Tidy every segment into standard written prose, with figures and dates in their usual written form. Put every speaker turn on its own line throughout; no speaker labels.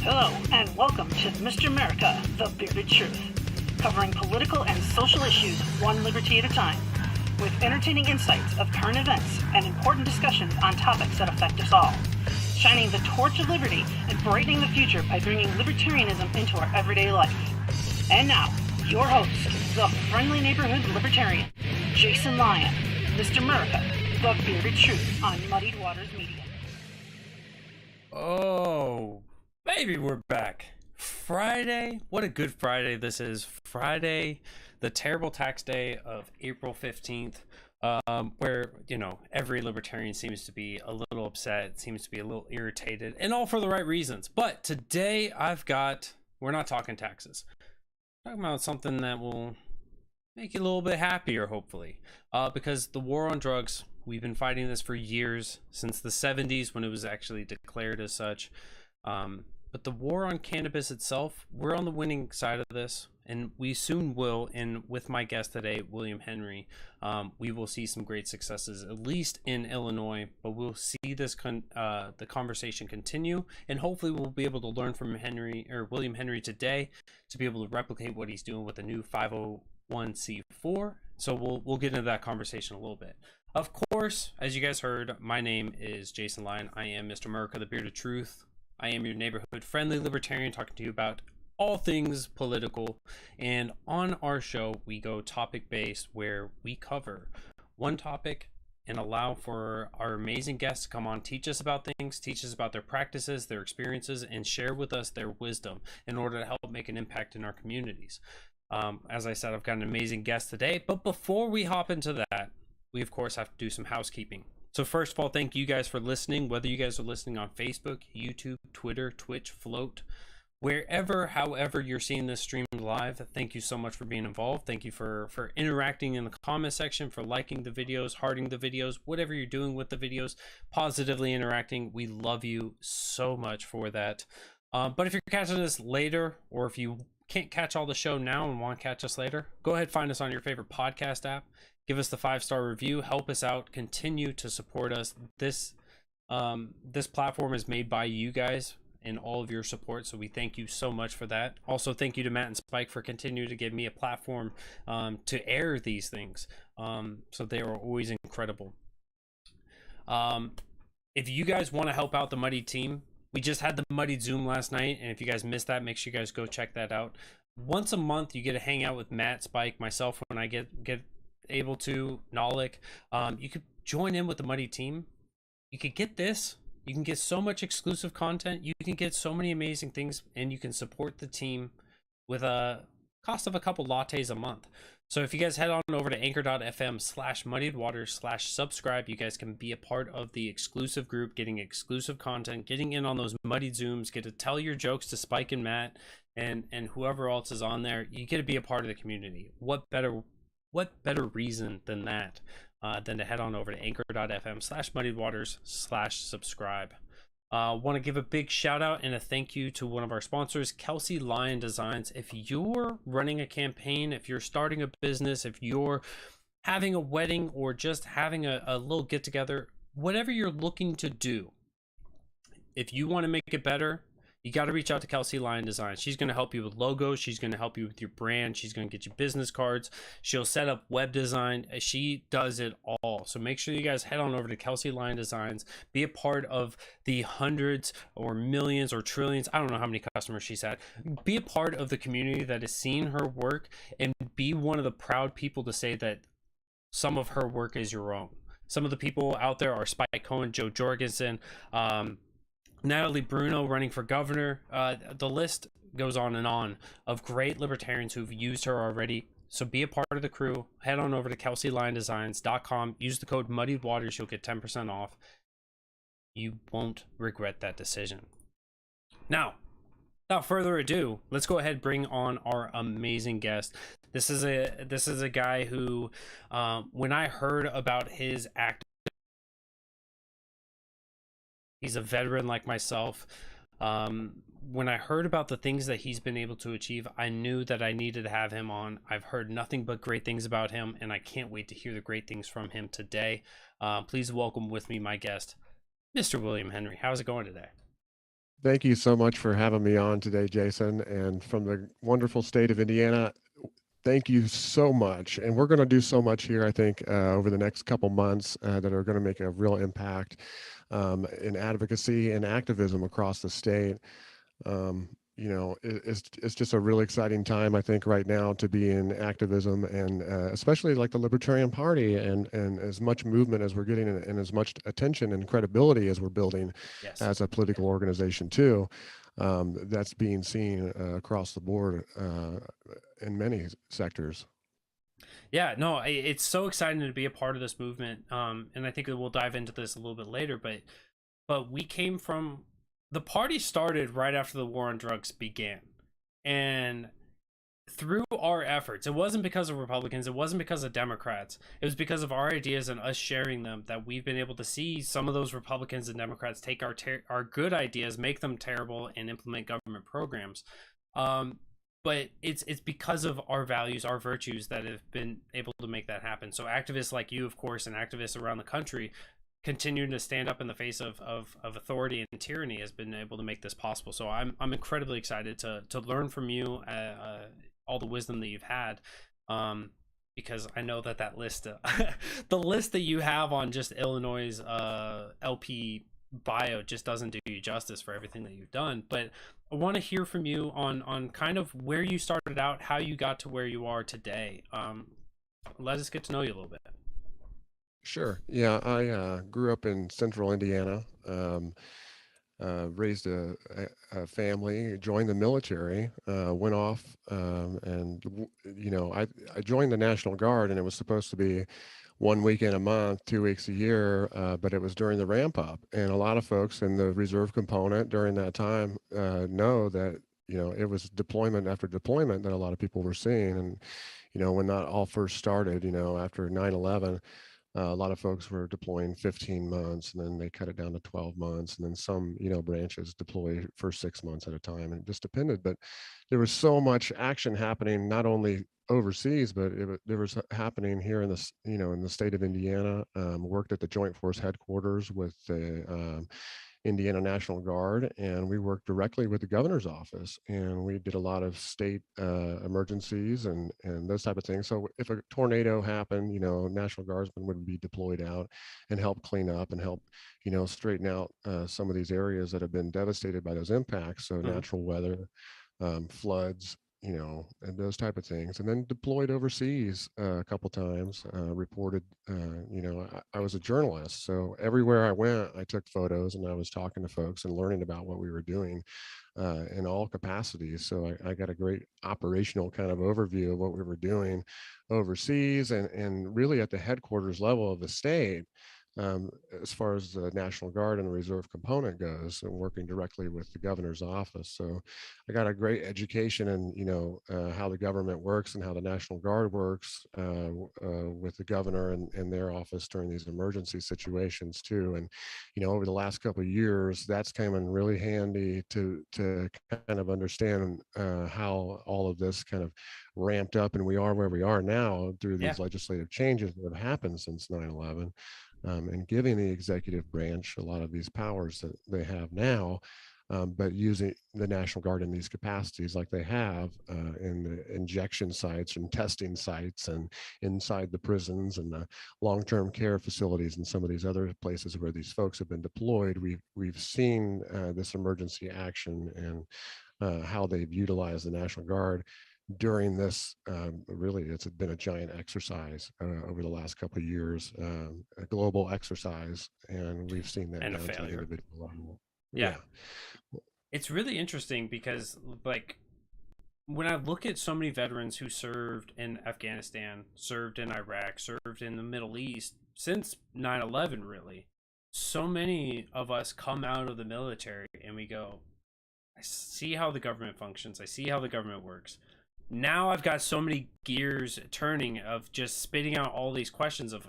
Hello, and welcome to Mr. America, the Bearded Truth, covering political and social issues one liberty at a time, with entertaining insights of current events and important discussions on topics that affect us all, shining the torch of liberty and brightening the future by bringing libertarianism into our everyday life. And now, your host, the friendly neighborhood libertarian, Jason Lyon, Mr. America, the Bearded Truth on Muddied Waters Media.
Oh, baby, we're back. Friday. What a good Friday this is. Friday, the terrible tax day of April 15th, where, every libertarian seems to be a little upset, seems to be a little irritated, and all for the right reasons. But today we're not talking taxes. We're talking about something that will make you a little bit happier, hopefully, because the war on drugs, we've been fighting this for years, since the 70s when it was actually declared as such. But the war on cannabis itself, we're on the winning side of this, and we soon will. And with my guest today, William Henry, we will see some great successes, at least in Illinois. But we'll see this the conversation continue, and hopefully we'll be able to learn from William Henry today to be able to replicate what he's doing with the new 501c4. So we'll get into that conversation a little bit. Of course, as you guys heard, my name is Jason Lyon. I am Mr. America, the Bearded Truth. I am your neighborhood-friendly libertarian talking to you about all things political. And on our show, we go topic-based, where we cover one topic and allow for our amazing guests to come on, teach us about things, teach us about their practices, their experiences, and share with us their wisdom in order to help make an impact in our communities. As I said, I've got an amazing guest today. But before we hop into that, we, of course, have to do some housekeeping. So first of all, thank you guys for listening, whether you guys are listening on Facebook, YouTube, Twitter, Twitch, Float, wherever, however you're seeing this stream live. Thank you so much for being involved. Thank you for interacting in the comment section, for liking the videos, hearting the videos, whatever you're doing with the videos, positively interacting. We love you so much for that. But if you're catching this later, or if you can't catch all the show now and want to catch us later, go ahead, find us on your favorite podcast app. Give us the 5-star review. Help us out. Continue to support us. This platform is made by you guys and all of your support, so we thank you so much for that. Also, thank you to Matt and Spike for continuing to give me a platform to air these things. So they are always incredible. If you guys want to help out the Muddied team, we just had the Muddied Zoom last night, and if you guys missed that, make sure you guys go check that out. Once a month, you get to hang out with Matt, Spike, myself when I get able to, Nalik. You could join in with the Muddy team. You could get this. You can get so much exclusive content. You can get so many amazing things, and you can support the team with a cost of a couple lattes a month. So if you guys head on over to anchor.fm/muddiedwaters/subscribe, you guys can be a part of the exclusive group, getting exclusive content, getting in on those Muddied Zooms, get to tell your jokes to Spike and Matt and whoever else is on there. You get to be a part of the community. What better reason than that, than to head on over to anchor.fm/muddiedwaters/subscribe. Want to give a big shout out and a thank you to one of our sponsors, Kelsey Lyon Designs. If you're running a campaign, if you're starting a business, if you're having a wedding, or just having a little get together, whatever you're looking to do, if you want to make it better, you got to reach out to Kelsey Lyon Design. She's going to help you with logos. She's going to help you with your brand. She's going to get you business cards. She'll set up web design. She does it all. So make sure you guys head on over to Kelsey Lyon Designs. Be a part of the hundreds or millions or trillions. I don't know how many customers she's had. Be a part of the community that has seen her work, and be one of the proud people to say that some of her work is your own. Some of the people out there are Spike Cohen, Joe Jorgensen, Natalie Bruno running for governor. The list goes on of great libertarians who've used her already. So be a part of the crew. Head on over to KelseyLyonDesigns.com. Use the code MuddiedWaters. You'll get 10% off. You won't regret that decision. Now, without further ado, let's go ahead and bring on our amazing guest. This is a guy who, when I heard about his act, he's a veteran like myself. When I heard about the things that he's been able to achieve, I knew that I needed to have him on. I've heard nothing but great things about him, and I can't wait to hear the great things from him today. Please welcome with me my guest, Mr. William Henry. How's it going today?
Thank you so much for having me on today, Jason. And from the wonderful state of Indiana, thank you so much. And we're going to do so much here, I think, over the next couple months that are going to make a real impact in advocacy and activism across the state. It's just a really exciting time, I think, right now to be in activism and especially like the Libertarian Party and as much movement as we're getting and as much attention and credibility as we're building
Yes.
as a political organization too. That's being seen across the board in many sectors.
Yeah, no, it's so exciting to be a part of this movement. And I think that we'll dive into this a little bit later, but we came from the party started right after the war on drugs began. And through our efforts, it wasn't because of Republicans, it wasn't because of Democrats. It was because of our ideas and us sharing them that we've been able to see some of those Republicans and Democrats take our good ideas, make them terrible, and implement government programs. Um, but it's because of our values, our virtues that have been able to make that happen. So activists like you, of course, and activists around the country continuing to stand up in the face of authority and tyranny has been able to make this possible. So I'm incredibly excited to learn from you all the wisdom that you've had, because I know that list, the list that you have on just Illinois' LP bio just doesn't do you justice for everything that you've done. But I want to hear from you on kind of where you started out, how you got to where you are today. Let us get to know you a little bit.
Sure. Yeah, I grew up in central Indiana, raised a family, joined the military, went off, I joined the National Guard, and it was supposed to be 1 weekend a month, 2 weeks a year, but it was during the ramp up, and a lot of folks in the reserve component during that time know that it was deployment after deployment that a lot of people were seeing, and when that all first started, after 9/11. A lot of folks were deploying 15 months, and then they cut it down to 12 months, and then some, branches deploy for 6 months at a time, and it just depended. But there was so much action happening, not only overseas, but there was happening here in this, in the state of Indiana. Worked at the Joint Force headquarters with the Indiana National Guard, and we worked directly with the governor's office, and we did a lot of state emergencies and those type of things. So if a tornado happened, National Guardsmen would be deployed out and help clean up and help, straighten out some of these areas that have been devastated by those impacts. So
Hmm.
natural weather, floods, and those type of things, and then deployed overseas a couple times, reported, I was a journalist. So everywhere I went, I took photos and I was talking to folks and learning about what we were doing in all capacities. So I got a great operational kind of overview of what we were doing overseas and really at the headquarters level of the state. As far as the National Guard and the reserve component goes, and working directly with the governor's office. So I got a great education in, how the government works and how the National Guard works with the governor and their office during these emergency situations too. And, over the last couple of years, that's come in really handy to kind of understand how all of this kind of ramped up and we are where we are now through
Yeah.
these legislative changes that have happened since 9/11, and giving the executive branch a lot of these powers that they have now, but using the National Guard in these capacities like they have in the injection sites and testing sites and inside the prisons and the long-term care facilities and some of these other places where these folks have been deployed. We've seen this emergency action and how they've utilized the National Guard during this. Really, it's been a giant exercise over the last couple of years, a global exercise, and we've seen that
And a
down to the
failure.
individual level.
Yeah.
Yeah.
It's really interesting because, like, when I look at so many veterans who served in Afghanistan, served in Iraq, served in the Middle East since 9/11, really, so many of us come out of the military and we go, I see how the government functions, I see how the government works. Now I've got so many gears turning of just spitting out all these questions of,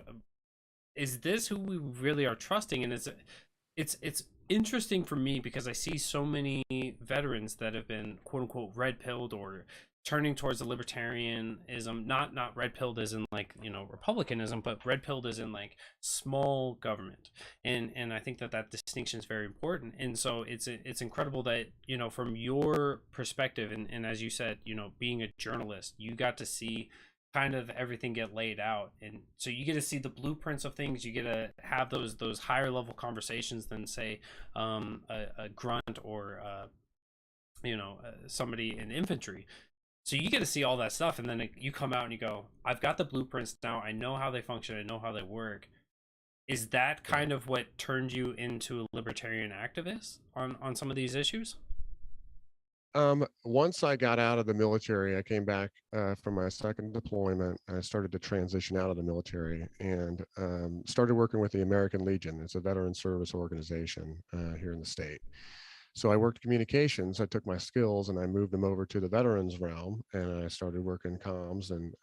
is this who we really are trusting? And it's interesting for me because I see so many veterans that have been quote unquote red pilled or turning towards the libertarianism, not red pilled as in like, you know, republicanism, but red pilled as in like small government. And I think that that distinction is very important. And so it's incredible that, you know, from your perspective, and as you said, you know, being a journalist, you got to see kind of everything get laid out, and so you get to see the blueprints of things. You get to have those higher level conversations than say a grunt or you know, somebody in infantry. So you get to see all that stuff, and then you come out and you go, I've got the blueprints now, I know how they function, I know how they work. Is that kind of what turned you into a libertarian activist on some of these issues?
Once I got out of the military, I came back from my second deployment. I started to transition out of the military and started working with the American Legion. It's a veteran service organization here in the state. So I worked communications. I took my skills and I moved them over to the veterans realm, and I started working comms and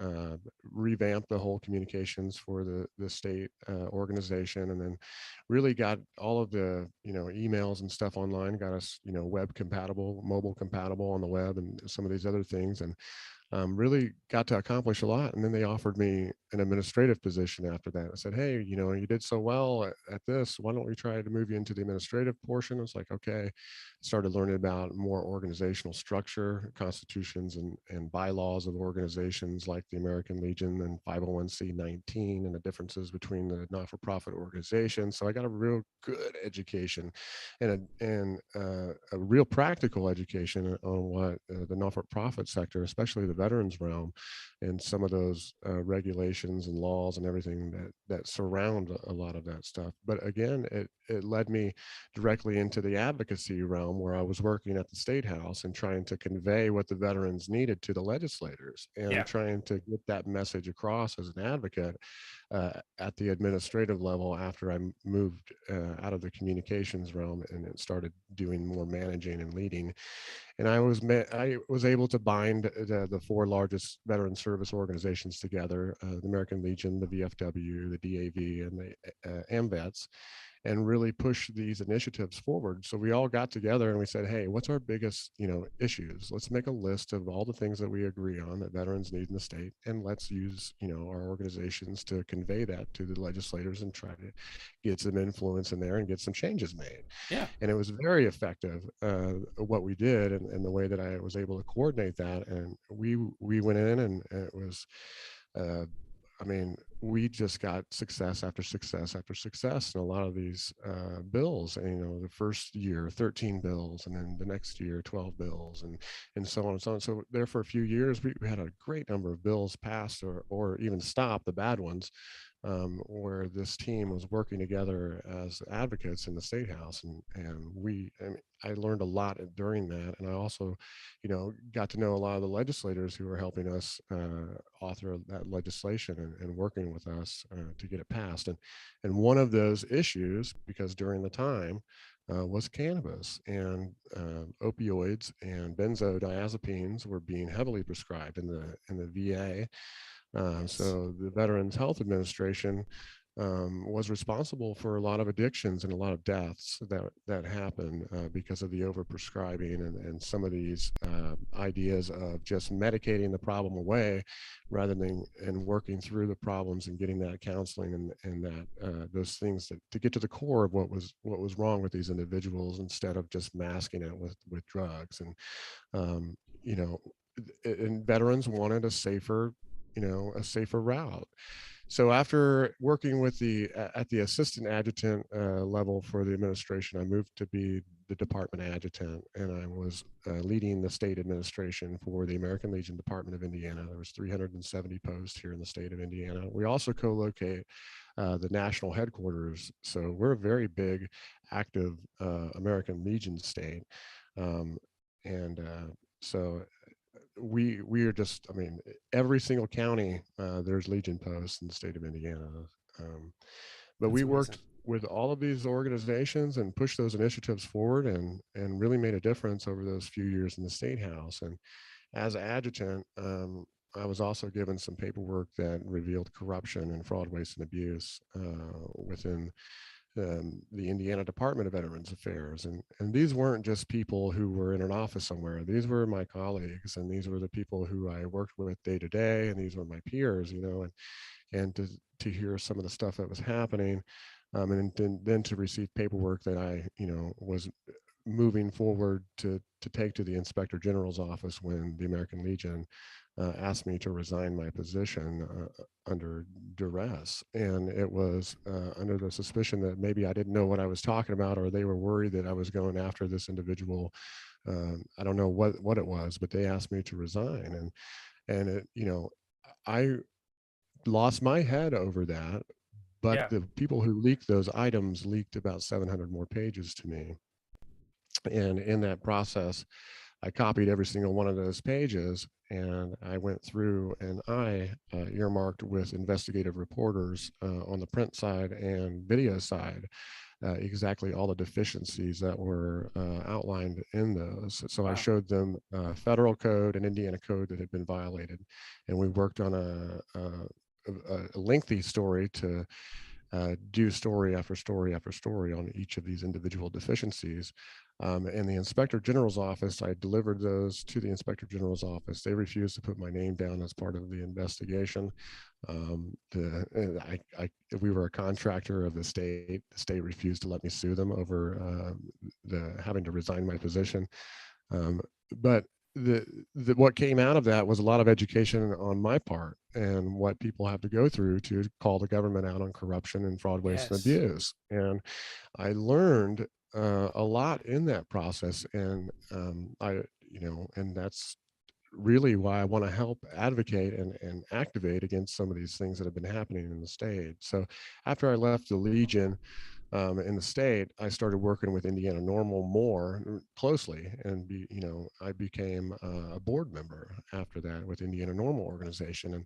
revamped the whole communications for the state organization, and then really got all of the, you know, emails and stuff online, got us, you know, web compatible, mobile compatible on the web, and some of these other things, and really got to accomplish a lot. And then they offered me an administrative position after that. I said, hey, you know, you did so well at this. Why don't we try to move you into the administrative portion? I was like, okay. Started learning about more organizational structure, constitutions and bylaws of organizations like the American Legion and 501c19, and the differences between the not-for-profit organizations. So I got a real good education and a real practical education on what the not-for-profit sector, especially the veterans realm, and some of those regulations and laws and everything that surround a lot of that stuff. But again, it led me directly into the advocacy realm, where I was working at the State House and trying to convey what the veterans needed to the legislators, and
Yeah.
trying to get that message across as an advocate at the administrative level after I moved out of the communications realm and it started doing more managing and leading. And I was able to bind the four largest veteran service organizations together: the American Legion, the VFW, the DAV, and the AMVETS, and really push these initiatives forward. So we all got together and we said, hey, what's our biggest, you know, issues? Let's make a list of all the things that we agree on that veterans need in the state, and let's use, you know, our organizations to convey that to the legislators and try to get some influence in there and get some changes made.
Yeah.
And it was very effective, what we did, and the way that I was able to coordinate that. And we went in, and it was uh, I mean, we just got success after success after success in a lot of these bills. And, you know, the first year, 13 bills, and then the next year, 12 bills, and so on and so on. So there for a few years, we had a great number of bills passed or even stopped, the bad ones, where this team was working together as advocates in the state house. I mean, I learned a lot during that. And I also, you know, got to know a lot of the legislators who were helping us author that legislation and working with us to get it passed. And one of those issues, because during the time, was cannabis, and opioids and benzodiazepines were being heavily prescribed in the VA.
Yes.
So the Veterans Health Administration was responsible for a lot of addictions and a lot of deaths that happened because of the overprescribing and some of these ideas of just medicating the problem away rather than and working through the problems and getting that counseling and that those things to get to the core of what was wrong with these individuals, instead of just masking it with drugs. And you know, and veterans wanted a safer, you know, a safer route. So after working with the at the assistant adjutant level for the administration, I moved to be the department adjutant, and I was leading the state administration for the American Legion Department of Indiana. There was 370 posts here in the state of Indiana. We also co-locate the national headquarters, so we're a very big, active American Legion state, um, and so we are just, I mean, every single county there's Legion posts in the state of Indiana. um, but
That's
we
amazing.
worked with all of these organizations and pushed those initiatives forward, and really made a difference over those few years in the state house. And as adjutant, I was also given some paperwork that revealed corruption and fraud, waste, and abuse within the Indiana Department of Veterans Affairs. And these weren't just people who were in an office somewhere. These were my colleagues, and these were the people who I worked with day to day, and these were my peers, and to hear some of the stuff that was happening, and then to receive paperwork that I, was moving forward to take to the Inspector General's office when the American Legion asked me to resign my position under duress. And it was under the suspicion that maybe I didn't know what I was talking about, or they were worried that I was going after this individual. I don't know what it was, but they asked me to resign. And it, I lost my head over that. But
Yeah.
the people who leaked those items leaked about 700 more pages to me. And in that process, I copied every single one of those pages, and I went through and I earmarked with investigative reporters on the print side and video side exactly all the deficiencies that were outlined in those. So I
Wow.
showed them federal code and Indiana code that had been violated, and we worked on a lengthy story to do story after story after story on each of these individual deficiencies. In the Inspector General's office, I delivered those to the Inspector General's office. They refused to put my name down as part of the investigation. We were a contractor of the state. The state refused to let me sue them over having to resign my position. But what came out of that was a lot of education on my part and what people have to go through to call the government out on corruption and fraud, waste, and
Yes.
abuse. And I learned a lot in that process. And and that's really why I want to help advocate and activate against some of these things that have been happening in the state. So after I left the Legion, in the state, I started working with Indiana Normal more closely, and I became a board member after that with Indiana Normal organization. And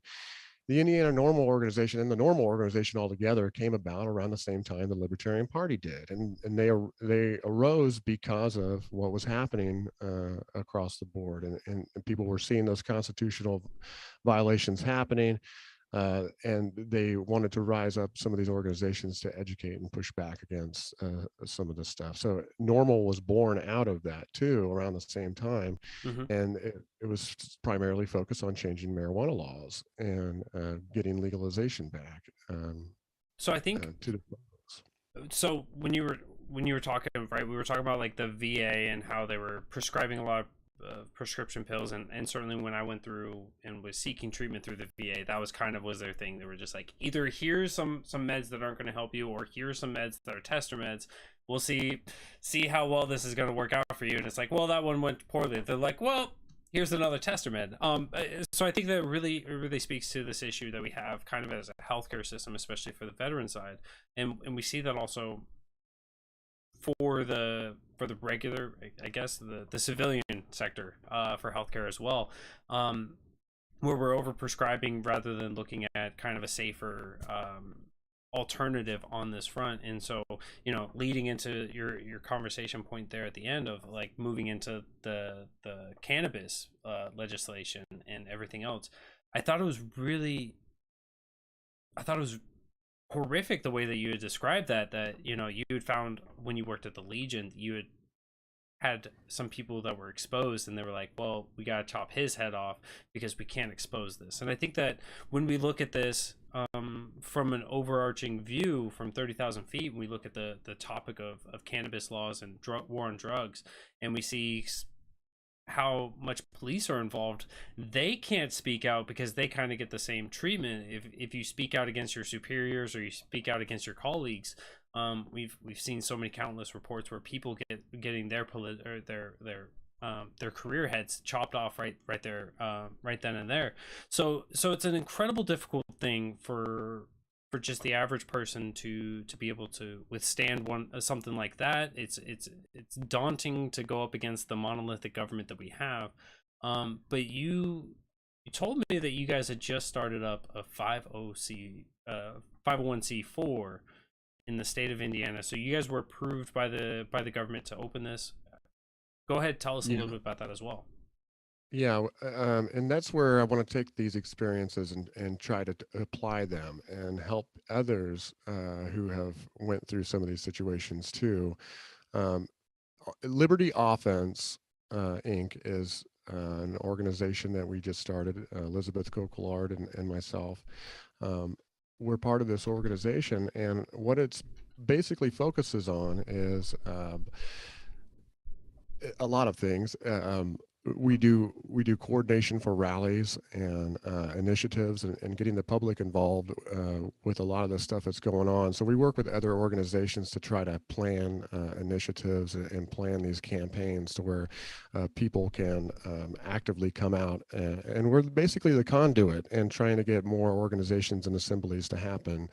the Indiana Normal organization and the Normal organization altogether came about around the same time the Libertarian Party did, and they arose because of what was happening across the board, and people were seeing those constitutional violations happening, and they wanted to rise up some of these organizations to educate and push back against some of this stuff. So Normal was born out of that too, around the same time,
Hmm.
and it was primarily focused on changing marijuana laws and getting legalization back
So I think
to the.
so when you were talking, right, we were talking about like the VA and how they were prescribing a lot of prescription pills, and certainly when I went through and was seeking treatment through the VA, that was kind of was their thing. They were just like, either here's some meds that aren't going to help you, or here's some meds that are tester meds. We'll see how well this is going to work out for you. And it's like, well, that one went poorly. They're like, well, here's another tester med. So I think that really speaks to this issue that we have kind of as a healthcare system, especially for the veteran side, and we see that also for the regular, I guess, the civilian sector for healthcare as well, where we're over prescribing rather than looking at kind of a safer alternative on this front. And so, leading into your conversation point there at the end of like moving into the cannabis legislation and everything else, I thought it was really I thought it was horrific the way that you had described that you had found when you worked at the Legion, you had some people that were exposed, and they were like, well, we got to chop his head off because we can't expose this. And I think that when we look at this from an overarching view from 30,000 feet, when we look at the topic of cannabis laws and war on drugs, and we see how much police are involved, they can't speak out because they kind of get the same treatment if you speak out against your superiors or you speak out against your colleagues. We've seen so many countless reports where people getting their career heads chopped off right there, right then and there. So it's an incredible difficult thing for just the average person to be able to withstand something like that. It's daunting to go up against the monolithic government that we have. But you told me that you guys had just started up a 501c4 in the state of Indiana. So you guys were approved by the government to open this. Go ahead, tell us a
Yeah.
little bit about that as well.
Yeah, and that's where I want to take these experiences and try to apply them and help others who have went through some of these situations too. Um, Liberty Offense Inc. is an organization that we just started. Elizabeth Coquillard and myself. Um, we're part of this organization, and what it's basically focuses on is a lot of things. We do coordination for rallies and initiatives and getting the public involved with a lot of the stuff that's going on. So we work with other organizations to try to plan initiatives and plan these campaigns to where people can actively come out. And we're basically the conduit and trying to get more organizations and assemblies to happen.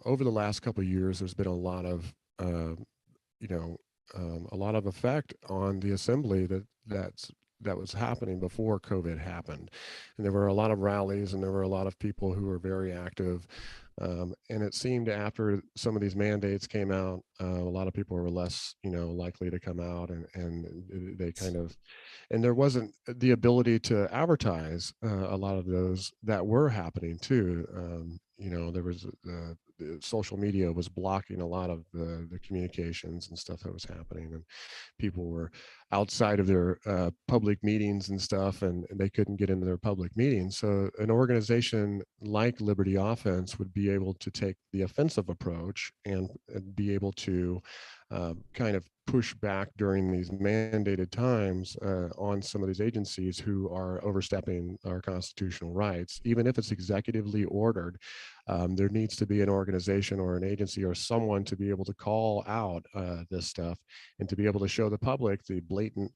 Over the last couple of years, there's been a lot of you know, a lot of effect on the assembly that was happening before COVID happened, and there were a lot of rallies and there were a lot of people who were very active. And it seemed after some of these mandates came out, a lot of people were less, likely to come out, and they kind of, and there wasn't the ability to advertise a lot of those that were happening too. There was the social media was blocking a lot of the communications and stuff that was happening, and people were outside of their public meetings and stuff, and they couldn't get into their public meetings. So an organization like Liberty Offense would be able to take the offensive approach and be able to kind of push back during these mandated times on some of these agencies who are overstepping our constitutional rights, even if it's executively ordered. There needs to be an organization or an agency or someone to be able to call out this stuff and to be able to show the public the blatant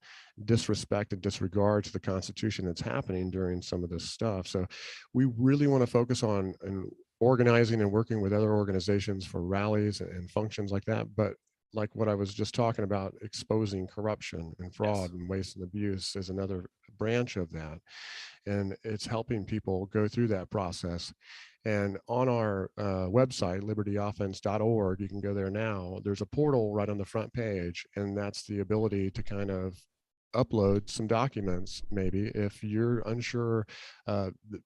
disrespect and disregard to the Constitution that's happening during some of this stuff. So we really want to focus on organizing and working with other organizations for rallies and functions like that. But like what I was just talking about, exposing corruption and fraud
Yes.
and waste and abuse is another branch of that. And it's helping people go through that process. And on our website, libertyoffense.org, you can go there now. There's a portal right on the front page, and that's the ability to kind of upload some documents. Maybe if you're unsure,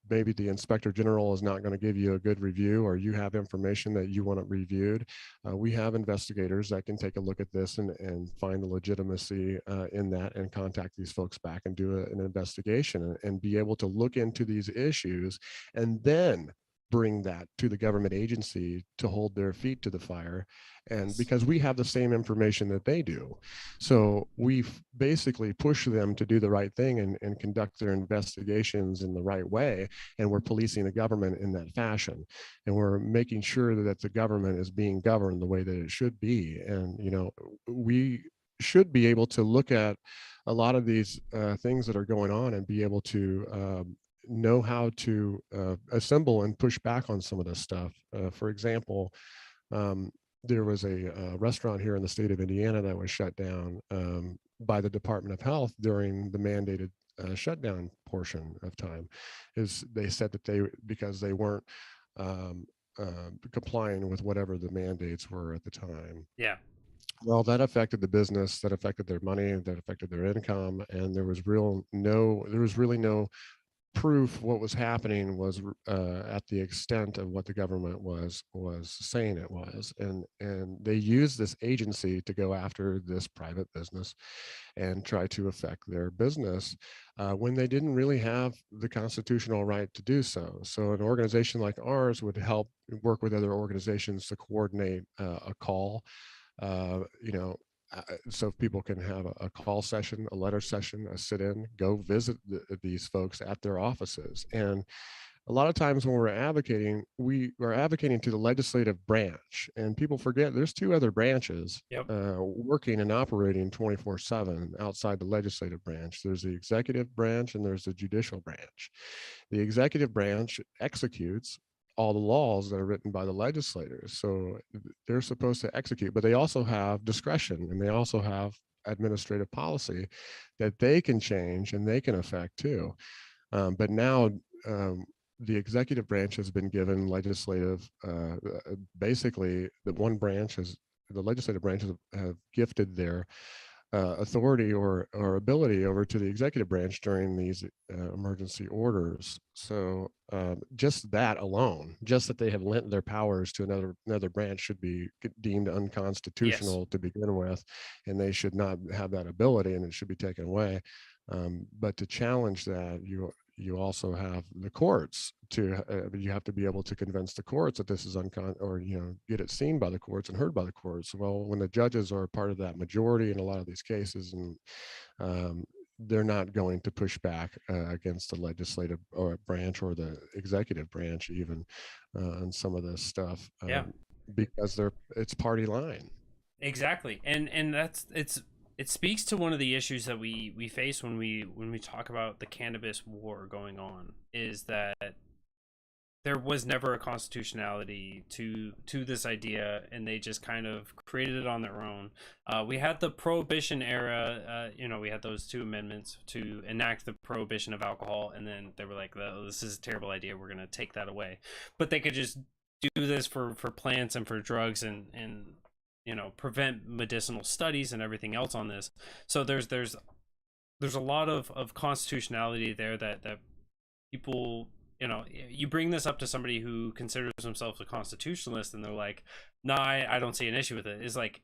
maybe the inspector general is not going to give you a good review, or you have information that you want it reviewed, we have investigators that can take a look at this and find the legitimacy in that and contact these folks back and do an investigation and be able to look into these issues and then bring that to the government agency to hold their feet to the fire. And
Yes.
because we have the same information that they do, so we basically push them to do the right thing and conduct their investigations in the right way. And we're policing the government in that fashion. And we're making sure that the government is being governed the way that it should be. And, we should be able to look at a lot of these things that are going on and be able to know how to assemble and push back on some of this stuff. For example, um, there was a restaurant here in the state of Indiana that was shut down by the Department of Health during the mandated shutdown portion of time. Is they said that because they weren't complying with whatever the mandates were at the time.
Yeah.
Well, that affected the business, that affected their money, that affected their income, and there was really no proof what was happening was at the extent of what the government was saying it was, and they used this agency to go after this private business and try to affect their business when they didn't really have the constitutional right to do so. So an organization like ours would help work with other organizations to coordinate a call, uh, you know, so people can have a call session, a letter session, a sit-in, go visit these folks at their offices. And a lot of times when we're advocating, we are advocating to the legislative branch, and people forget there's two other branches
Yep.
working and operating 24/7 outside the legislative branch. There's the executive branch and there's the judicial branch. The executive branch executes all the laws that are written by the legislators. So they're supposed to execute, but they also have discretion and they also have administrative policy that they can change and they can affect too. But now um, the executive branch has been given legislative, basically the one branch has, the legislative branches have gifted their authority or ability over to the executive branch during these emergency orders. So just that alone, just that they have lent their powers to another branch, should be deemed
Yes.
unconstitutional to begin with, and they should not have that ability, and it should be taken away. But to challenge that, you also have the courts to you have to be able to convince the courts that this is or get it seen by the courts and heard by the courts. Well, when the judges are part of that majority in a lot of these cases, and um, they're not going to push back against the legislative or branch or the executive branch even on some of this stuff,
Yeah.
because it's party line.
Exactly. And it speaks to one of the issues that we face when we talk about the cannabis war going on, is that there was never a constitutionality to this idea, and they just kind of created it on their own. We had the prohibition era. We had those two amendments to enact the prohibition of alcohol, and then they were like, "Oh, this is a terrible idea, we're going to take that away." But they could just do this for plants and for drugs, and prevent medicinal studies and everything else on this. So there's a lot of constitutionality there that people, you bring this up to somebody who considers themselves a constitutionalist, and they're like, "No, I don't see an issue with it." It's like,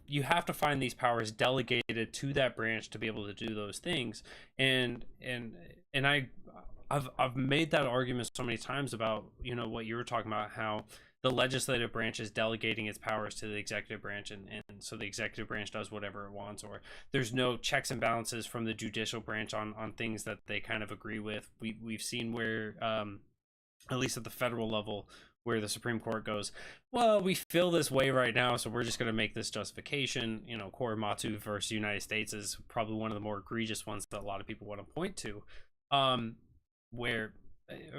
you have to find these powers delegated to that branch to be able to do those things. And I've made that argument so many times about, what you were talking about, how the legislative branch is delegating its powers to the executive branch, and so the executive branch does whatever it wants, or there's no checks and balances from the judicial branch on things that they kind of agree with. We've seen where, at least at the federal level, where the Supreme Court goes, "Well, we feel this way right now, so we're just going to make this justification." Korematsu versus United States is probably one of the more egregious ones that a lot of people want to point to, where,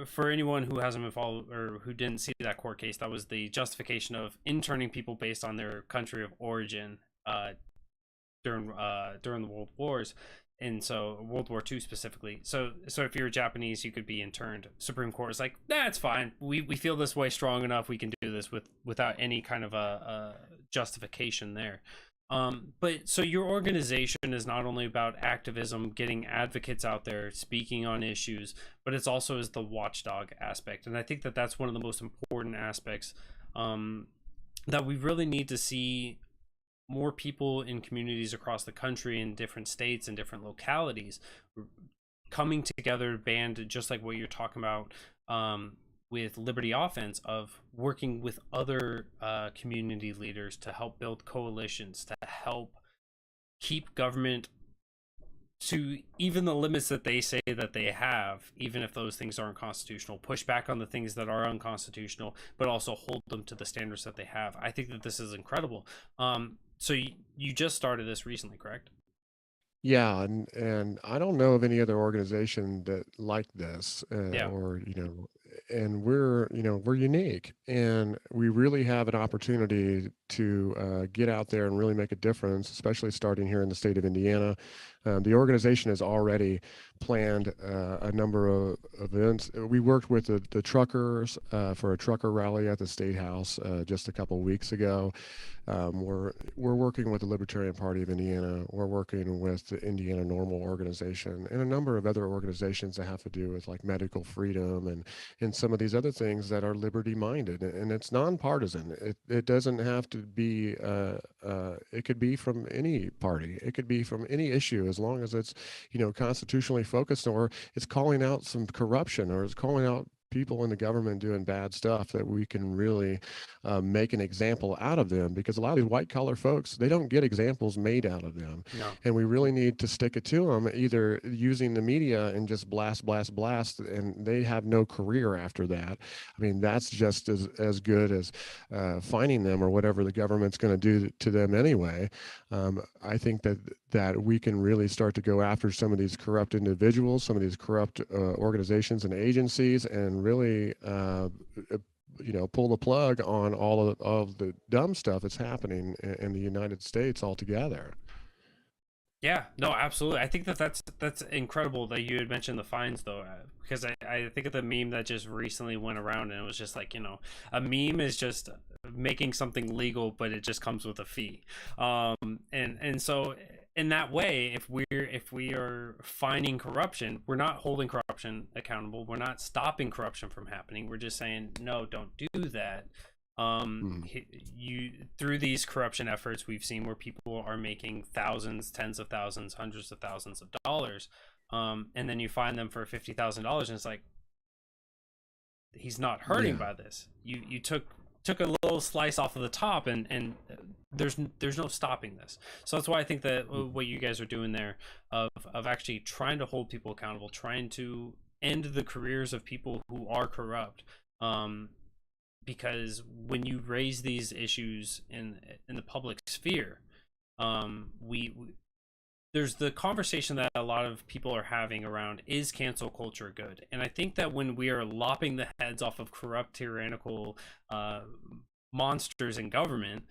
for anyone who hasn't been followed or who didn't see that court case, that was the justification of interning people based on their country of origin, during the World Wars, and so World War II specifically. So if you're Japanese, you could be interned. Supreme Court is like, "That's fine. We feel this way strong enough. We can do this without any kind of a justification there." But so your organization is not only about activism, getting advocates out there speaking on issues, but it's also is the watchdog aspect, and I think that that's one of the most important aspects, that we really need to see more people in communities across the country, in different states and different localities, coming together to band, just like what you're talking about, with Liberty Offense, of working with other community leaders to help build coalitions, to help keep government to even the limits that they say that they have, even if those things aren't constitutional, push back on the things that are unconstitutional, but also hold them to the standards that they have. I think that this is incredible. So you just started this recently, correct?
Yeah, and I don't know of any other organization that like this,
Yeah.
or and we're unique, and we really have an opportunity to get out there and really make a difference, especially starting here in the state of Indiana. The organization has already planned a number of events. We worked with the truckers for a trucker rally at the State House just a couple weeks ago. We're working with the Libertarian Party of Indiana. We're working with the Indiana Normal Organization and a number of other organizations that have to do with like medical freedom and some of these other things that are liberty minded. And it's nonpartisan. It doesn't have to be. It could be from any party. It could be from any issue, as long as it's constitutionally focused, or it's calling out some corruption, or it's calling out people in the government doing bad stuff, that we can really make an example out of them, because a lot of these white collar folks, they don't get examples made out of them.
No.
And we really need to stick it to them, either using the media and just blast, blast, blast, and they have no career after that. I mean, that's just as good as fining them or whatever the government's going to do to them anyway. I think that we can really start to go after some of these corrupt individuals, some of these corrupt organizations and agencies, and really pull the plug on all of the dumb stuff that's happening in the United States altogether.
Yeah, no, absolutely. I think that that's incredible that you had mentioned the fines though, because I think of the meme that just recently went around and it was just like, a meme is just making something legal, but it just comes with a fee. And so in that way, if we are fining corruption, we're not holding corruption accountable. We're not stopping corruption from happening. We're just saying no, don't do that.
Mm.
You through these corruption efforts, we've seen where people are making thousands, tens of thousands, hundreds of thousands of dollars, and then you find them for $50,000 and it's like, he's not hurting
Yeah.
by this. You took a little slice off of the top, and there's no stopping this. So that's why I think that what you guys are doing there, of actually trying to hold people accountable, trying to end the careers of people who are corrupt. Because when you raise these issues in the public sphere, we there's the conversation that a lot of people are having around, is cancel culture good? And I think that when we are lopping the heads off of corrupt, tyrannical monsters in government,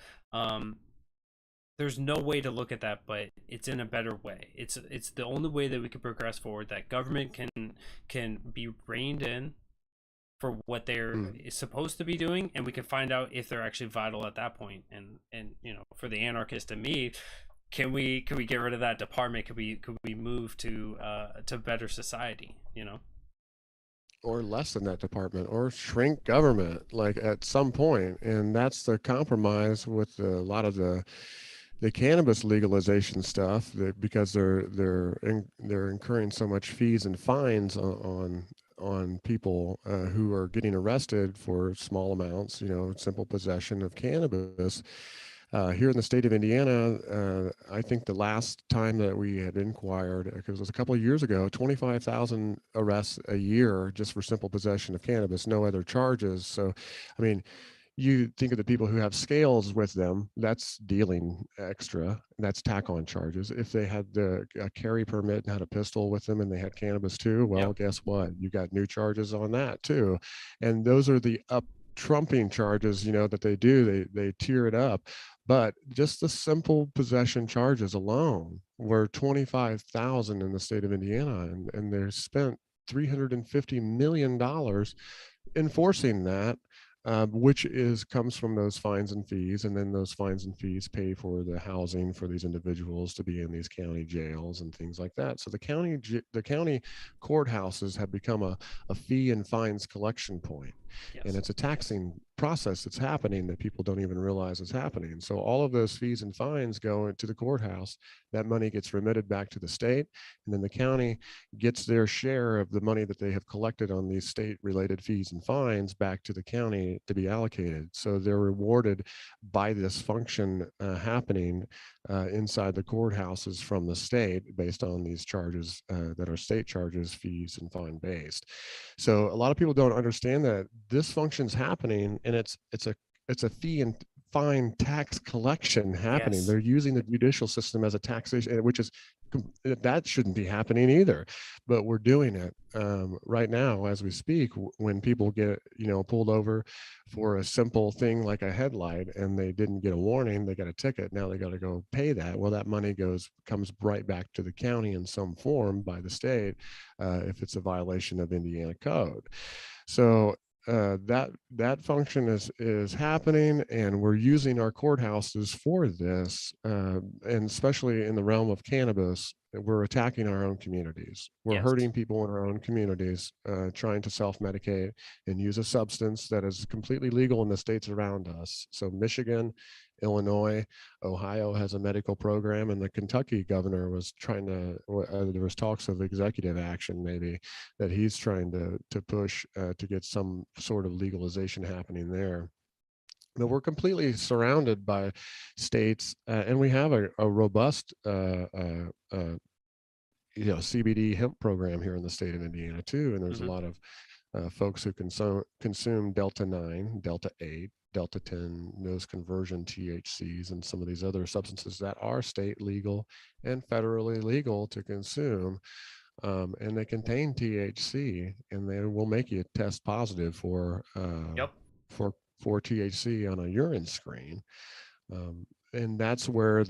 there's no way to look at that, but it's in a better way. It's the only way that we can progress forward. That government can be reined in for what they're
Mm.
supposed to be doing, and we can find out if they're actually vital at that point. And for the anarchist and me, can we get rid of that department? Could we move to better society?
Or lessen that department or shrink government like at some point. And that's the compromise with a lot of the cannabis legalization stuff, that because they're incurring so much fees and fines on people who are getting arrested for small amounts, simple possession of cannabis. Here in the state of Indiana, I think the last time that we had inquired, because it was a couple of years ago, 25,000 arrests a year just for simple possession of cannabis, no other charges. So, I mean, you think of the people who have scales with them, that's dealing extra, that's tack on charges. If they had a carry permit and had a pistol with them and they had cannabis too, well,
Yep.
guess what? You got new charges on that too. And those are the up trumping charges, that they do. They tier it up. But just the simple possession charges alone were 25,000 in the state of Indiana, and they're spent $350 million enforcing that, which comes from those fines and fees, and then those fines and fees pay for the housing for these individuals to be in these county jails and things like that. So the county courthouses have become a fee and fines collection point, and
Yes.
it's a taxing process that's happening that people don't even realize is happening. So all of those fees and fines go into the courthouse. That money gets remitted back to the state, and then the county gets their share of the money that they have collected on these state related fees and fines back to the county to be allocated. So they're rewarded by this function happening inside the courthouses from the state based on these charges that are state charges, fees, and fine based. So a lot of people don't understand that this function's happening, and it's a fee and fine tax collection happening.
Yes.
They're using the judicial system as a taxation, which is that shouldn't be happening either. But we're doing it right now as we speak. When people get pulled over for a simple thing like a headlight, and they didn't get a warning, they got a ticket. Now they got to go pay that. Well, that money comes right back to the county in some form by the state if it's a violation of Indiana code. So that function is happening, and we're using our courthouses for this, and especially in the realm of cannabis, we're attacking our own communities. We're
Yes.
hurting people in our own communities, trying to self-medicate and use a substance that is completely legal in the states around us. So Michigan, Illinois, Ohio has a medical program, and the Kentucky governor was trying to. There was talks of executive action, maybe, that he's trying to push to get some sort of legalization happening there. But we're completely surrounded by states, and we have a robust CBD hemp program here in the state of Indiana too. And there's a
Hmm.
lot of folks who consume Delta 9, Delta 8, Delta 10, those conversion THCs, and some of these other substances that are state legal and federally legal to consume. And they contain THC, and they will make you test positive
Yep.
for for THC on a urine screen. And that's where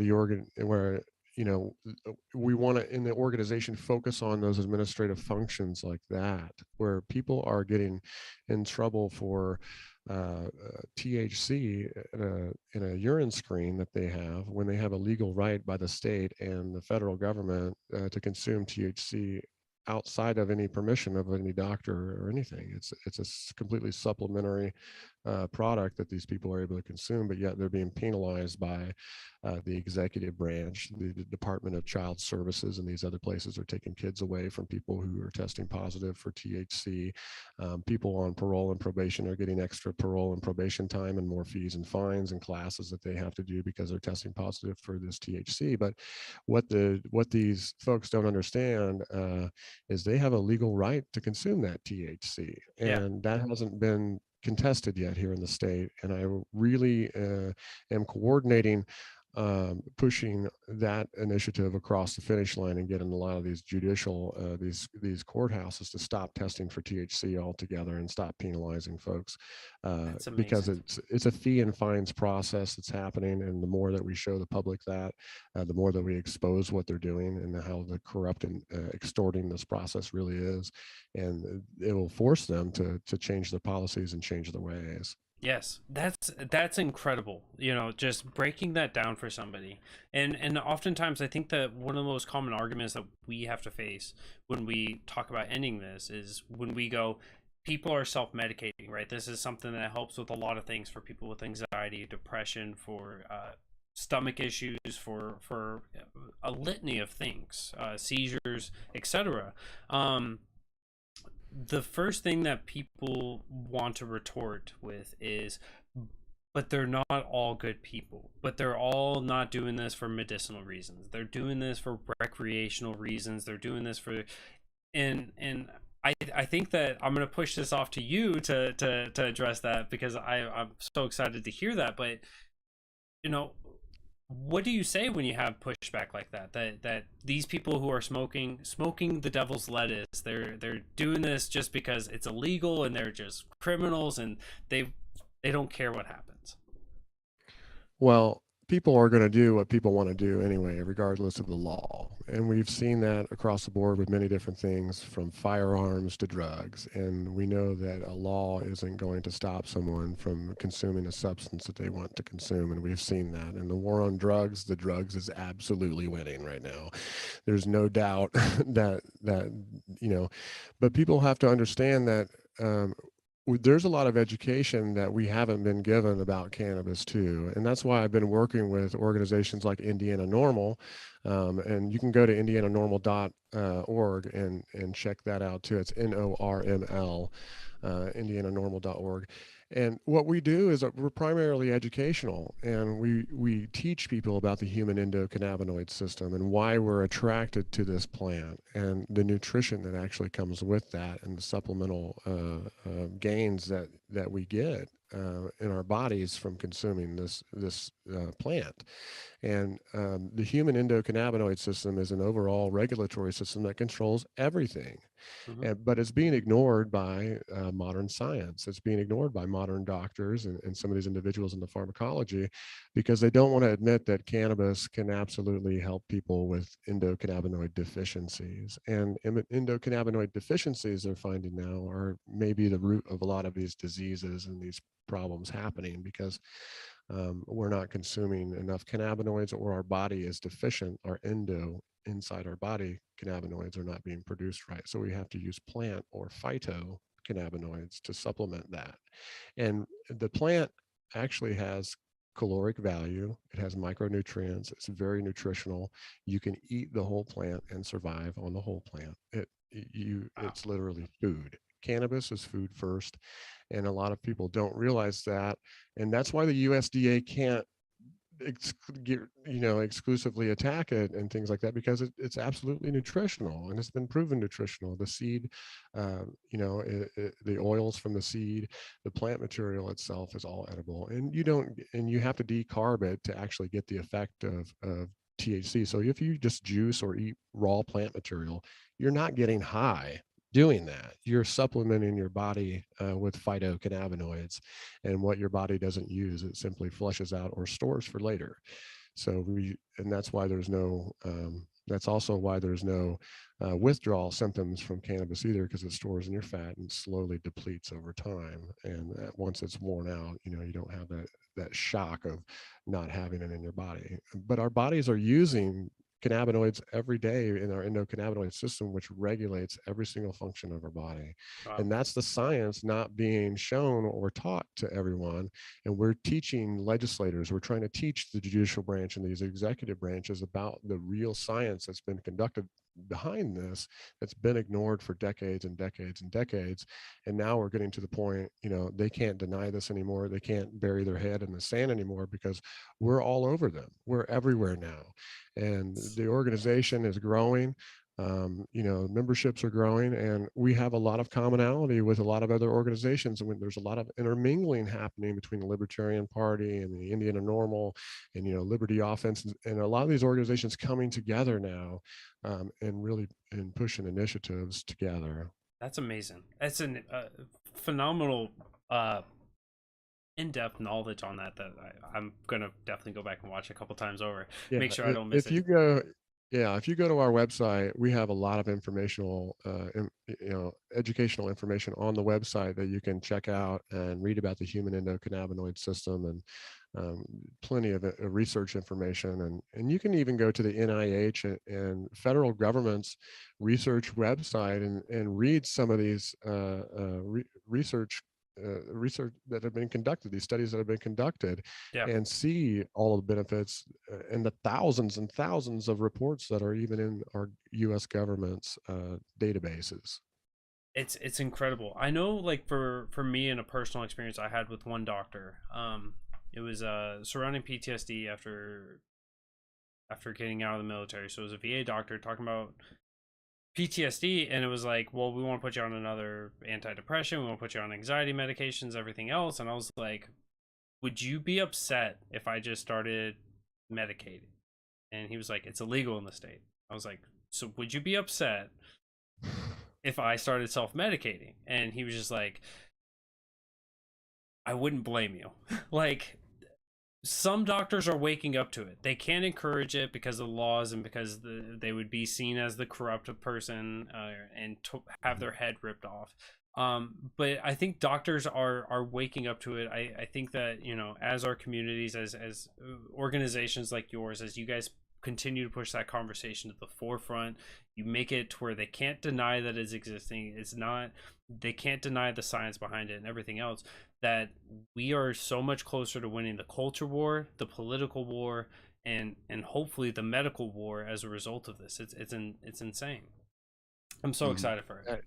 we want to, in the organization, focus on those administrative functions like that, where people are getting in trouble for THC in a urine screen that they have, when they have a legal right by the state and the federal government to consume THC outside of any permission of any doctor or anything. It's a completely supplementary product that these people are able to consume, but yet they're being penalized by the executive branch. The Department of Child Services and these other places are taking kids away from people who are testing positive for THC. People on parole and probation are getting extra parole and probation time and more fees and fines and classes that they have to do because they're testing positive for this THC. But what these folks don't understand is they have a legal right to consume that THC,
Yeah.
and that hasn't been contested yet here in the state. And I really am coordinating, pushing that initiative across the finish line and getting a lot of these judicial, these courthouses to stop testing for THC altogether and stop penalizing folks,
That's
because
amazing.
it's a fee and fines process that's happening. And the more that we show the public that, the more that we expose what they're doing and how the corrupt and extorting this process really is, and it will force them to change their policies and change their ways.
Yes, that's incredible. Just breaking that down for somebody. And oftentimes I think that one of the most common arguments that we have to face when we talk about ending this is when we go, people are self-medicating, right? This is something that helps with a lot of things for people with anxiety, depression, for stomach issues, for a litany of things, seizures, etc. The first thing that people want to retort with is, but they're not all good people, but they're all not doing this for medicinal reasons, they're doing this for recreational reasons, they're doing this for, and I think that I'm going to push this off to you to address that, because I'm so excited to hear that. But you know what do you say when you have pushback like that, that these people who are smoking the devil's lettuce, they're doing this just because it's illegal, and they're just criminals, and they don't care what happens?
Well, people are going to do what people want to do anyway, regardless of the law. And we've seen that across the board with many different things, from firearms to drugs. And we know that a law isn't going to stop someone from consuming a substance that they want to consume. And we've seen that. And the war on drugs, the drugs is absolutely winning right now. There's no doubt that, but people have to understand that there's a lot of education that we haven't been given about cannabis too. And that's why I've been working with organizations like Indiana Normal. And you can go to indiananormal.org and check that out too. It's NORML, indiananormal.org. And what we do is we're primarily educational, and we teach people about the human endocannabinoid system and why we're attracted to this plant and the nutrition that actually comes with that, and the supplemental gains that we get in our bodies from consuming this plant. And the human endocannabinoid system is an overall regulatory system that controls everything.
Hmm.
But it's being ignored by modern science. It's being ignored by modern doctors and some of these individuals in the pharmacology, because they don't want to admit that cannabis can absolutely help people with endocannabinoid deficiencies. And endocannabinoid deficiencies, they're finding now, are maybe the root of a lot of these diseases and these problems happening, because we're not consuming enough cannabinoids, or our body is deficient. Our inside our body, cannabinoids are not being produced right. So we have to use plant or phytocannabinoids to supplement that. And the plant actually has caloric value. It has micronutrients. It's very nutritional. You can eat the whole plant and survive on the whole plant.
Wow.
It's literally food. Cannabis is food first, and a lot of people don't realize that. And that's why the USDA can't exclusively attack it and things like that, because it's absolutely nutritional, and it's been proven nutritional. The seed, the oils from the seed, the plant material itself is all edible, and you have to decarb it to actually get the effect of THC. So if you just juice or eat raw plant material, you're not getting high doing that. You're supplementing your body with phytocannabinoids, and what your body doesn't use, it simply flushes out or stores for later. So and that's why there's no, that's also why there's no withdrawal symptoms from cannabis either, because it stores in your fat and slowly depletes over time. And once it's worn out, you don't have that shock of not having it in your body. But our bodies are using cannabinoids every day in our endocannabinoid system, which regulates every single function of our body.
Wow.
And that's the science not being shown or taught to everyone. And we're teaching legislators, we're trying to teach the judicial branch and these executive branches about the real science that's been conducted behind this, that's been ignored for decades and decades and decades. And now we're getting to the point, they can't deny this anymore. They can't bury their head in the sand anymore, because we're all over them. We're everywhere now. And the organization is growing. Memberships are growing, and we have a lot of commonality with a lot of other organizations. And when there's a lot of intermingling happening between the Libertarian Party and the Indiana Normal and, Liberty Offense, and a lot of these organizations coming together now, and really and pushing initiatives together.
That's amazing. That's an phenomenal in-depth knowledge on that I'm gonna definitely go back and watch a couple times over.
Yeah,
Make sure I don't miss
if
it.
you go, yeah, if you go to our website, we have a lot of informational, educational information on the website that you can check out and read about the human endocannabinoid system, and plenty of research information. And you can even go to the NIH and federal government's research website and read some of these research that have been conducted, these studies that have been conducted,
Yeah.
and see all of the benefits, and the thousands and thousands of reports that are even in our U.S. government's databases.
It's incredible. I know, like, for me, in a personal experience I had with one doctor, it was surrounding PTSD after getting out of the military. So it was a VA doctor talking about PTSD, and it was like, well, we want to put you on another antidepressant, we want to put you on anxiety medications, everything else. And I was like, would you be upset if I just started medicating? And he was like, it's illegal in the state. I was like, so would you be upset if I started self-medicating? And he was just like, I wouldn't blame you. Like, some doctors are waking up to it. They can't encourage it because of the laws, and because they would be seen as the corrupt person, and have their head ripped off. But I think doctors are waking up to it. I think that, as our communities, as organizations like yours, as you guys continue to push that conversation to the forefront, you make it to where they can't deny that it's existing. It's not, they can't deny the science behind it and everything else, that we are so much closer to winning the culture war, the political war, and hopefully the medical war as a result of this. It's insane. I'm so
Mhm.
excited for it.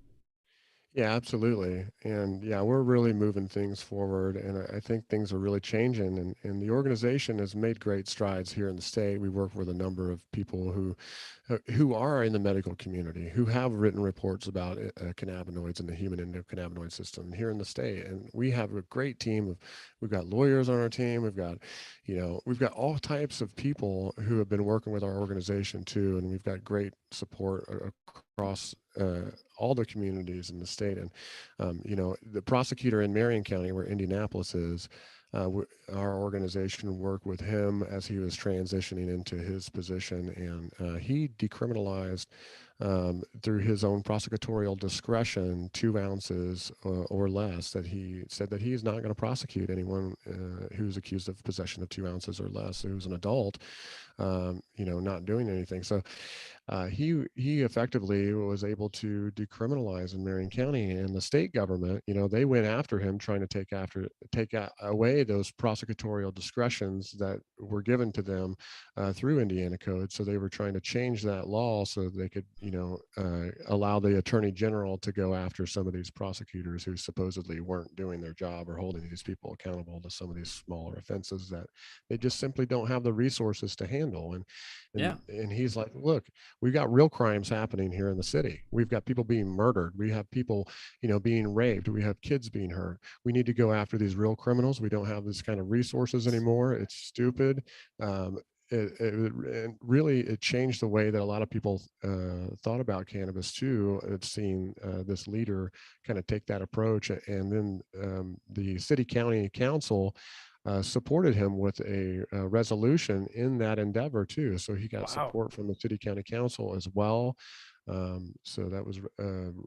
Yeah, absolutely. And yeah, we're really moving things forward. And I think things are really changing. And the organization has made great strides here in the state. We work with a number of people who are in the medical community, who have written reports about cannabinoids and the human endocannabinoid system here in the state. And we have a great team of, we've got lawyers on our team. We've got all types of people who have been working with our organization too. And we've got great support across all the communities in the state. And, the prosecutor in Marion County, where Indianapolis is, our organization worked with him as he was transitioning into his position, and he decriminalized, through his own prosecutorial discretion, 2 ounces or less. That he said that he is not going to prosecute anyone who's accused of possession of 2 ounces or less, who's an adult, not doing anything. So he effectively was able to decriminalize in Marion County, and the state government, they went after him, trying to take away those prosecutorial discretions that were given to them through Indiana code. So they were trying to change that law so they could, allow the attorney general to go after some of these prosecutors who supposedly weren't doing their job or holding these people accountable to some of these smaller offenses that they just simply don't have the resources to handle. And
Yeah.
and he's like, look, we've got real crimes happening here in the city. We've got people being murdered. We have people, being raped. We have kids being hurt. We need to go after these real criminals. We don't have this kind of resources anymore. It's stupid. It changed the way that a lot of people thought about cannabis too. It's seeing this leader kind of take that approach, and then the city county council supported him with a resolution in that endeavor too. So he got
Wow.
support from the city county council as well. So that was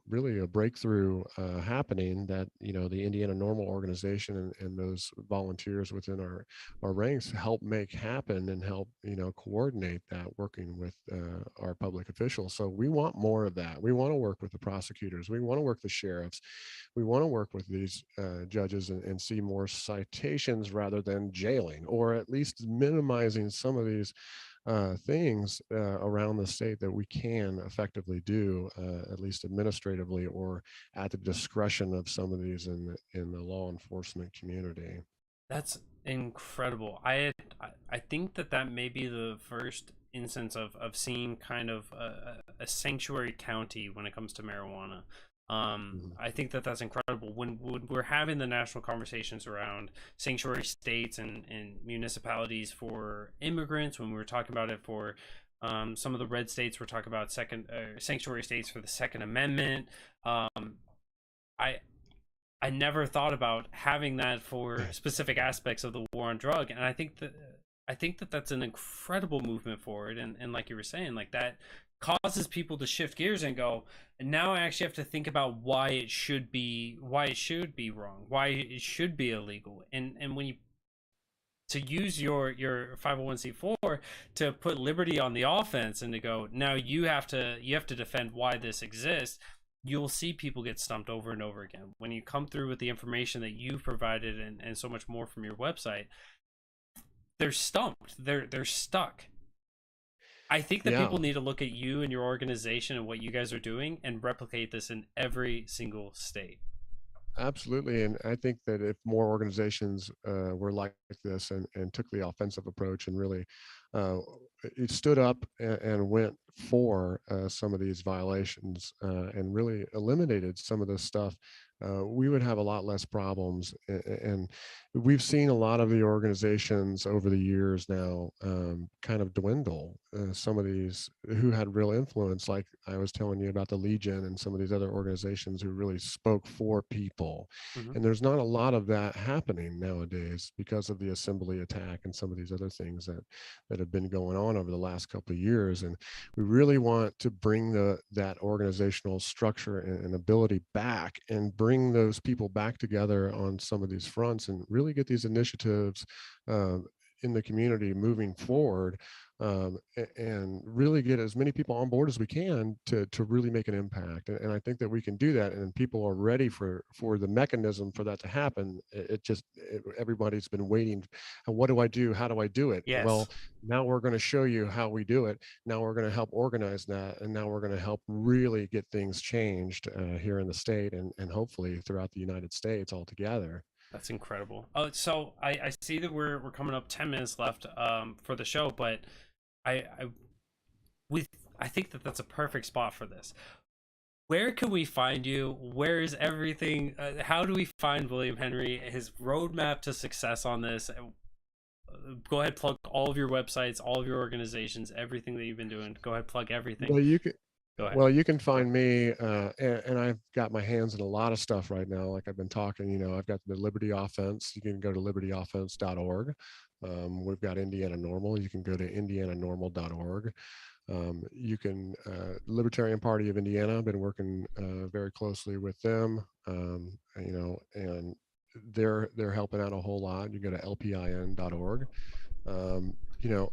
really a breakthrough happening, that the Indiana Normal organization and those volunteers within our ranks help make happen, and help coordinate that, working with our public officials. So we want more of that. We want to work with the prosecutors. We want to work with the sheriffs. We want to work with these judges, and see more citations rather than jailing, or at least minimizing some of these things around the state that we can effectively do, at least administratively, or at the discretion of some of these in the law enforcement community.
That's incredible. I think that that may be the first instance of seeing kind of a sanctuary county when it comes to marijuana.
Mhm.
I think that that's incredible. When we're having the national conversations around sanctuary states and municipalities for immigrants, when we were talking about it for some of the red states, we're talking about second sanctuary states for the Second Amendment. I I never thought about having that for specific aspects of the war on drug, and I think that that's an incredible movement forward, and like you were saying, like that causes people to shift gears and go, and now I actually have to think about why it should be wrong, why it should be illegal, and when you to use your 501c4 to put liberty on the offense and to go, now you have to defend why this exists, you'll see people get stumped over and over again when you come through with the information that you've provided, and so much more from your website. They're stumped, they're stuck. I think that
Yeah.
people need to look at you and your organization and what you guys are doing and replicate this in every single state.
Absolutely, and I think that if more organizations were like this, and took the offensive approach, and really uh, it stood up and went for some of these violations, and really eliminated some of this stuff, we would have a lot less problems. And we've seen a lot of the organizations over the years now kind of dwindle. Some of these who had real influence, like I was telling you about the Legion and some of these other organizations who really spoke for people.
Mm-hmm.
And there's not a lot of that happening nowadays because of the assembly attack and some of these other things that have been going on over the last couple of years. And we really want to bring that organizational structure and ability back, and bring those people back together on some of these fronts, and really get these initiatives uh, in the community moving forward, and really get as many people on board as we can to really make an impact. And I think that we can do that, and people are ready for the mechanism for that to happen. Everybody's been waiting. What do I do? How do I do it?
Yes.
Well, now we're going to show you how we do it. Now we're going to help organize that, and now we're going to help really get things changed here in the state, and hopefully throughout the United States altogether.
That's incredible. Oh, so I see that we're coming up 10 minutes left for the show, but I with I think that that's a perfect spot for this. Where can we find you? Where is everything? How do we find William Henry? His roadmap to success on this. Go ahead, plug all of your websites, all of your organizations, everything that you've been doing. Go ahead, plug everything.
Well, you can
Go ahead.
well, you can find me, and I've got my hands in a lot of stuff right now. Like I've been talking, I've got the Liberty Offense. You can go to libertyoffense.org. We've got Indiana Normal. You can go to indiananormal.org. You can Libertarian Party of Indiana. I've been working very closely with them, and they're helping out a whole lot. You go to lpin.org. Um, you know,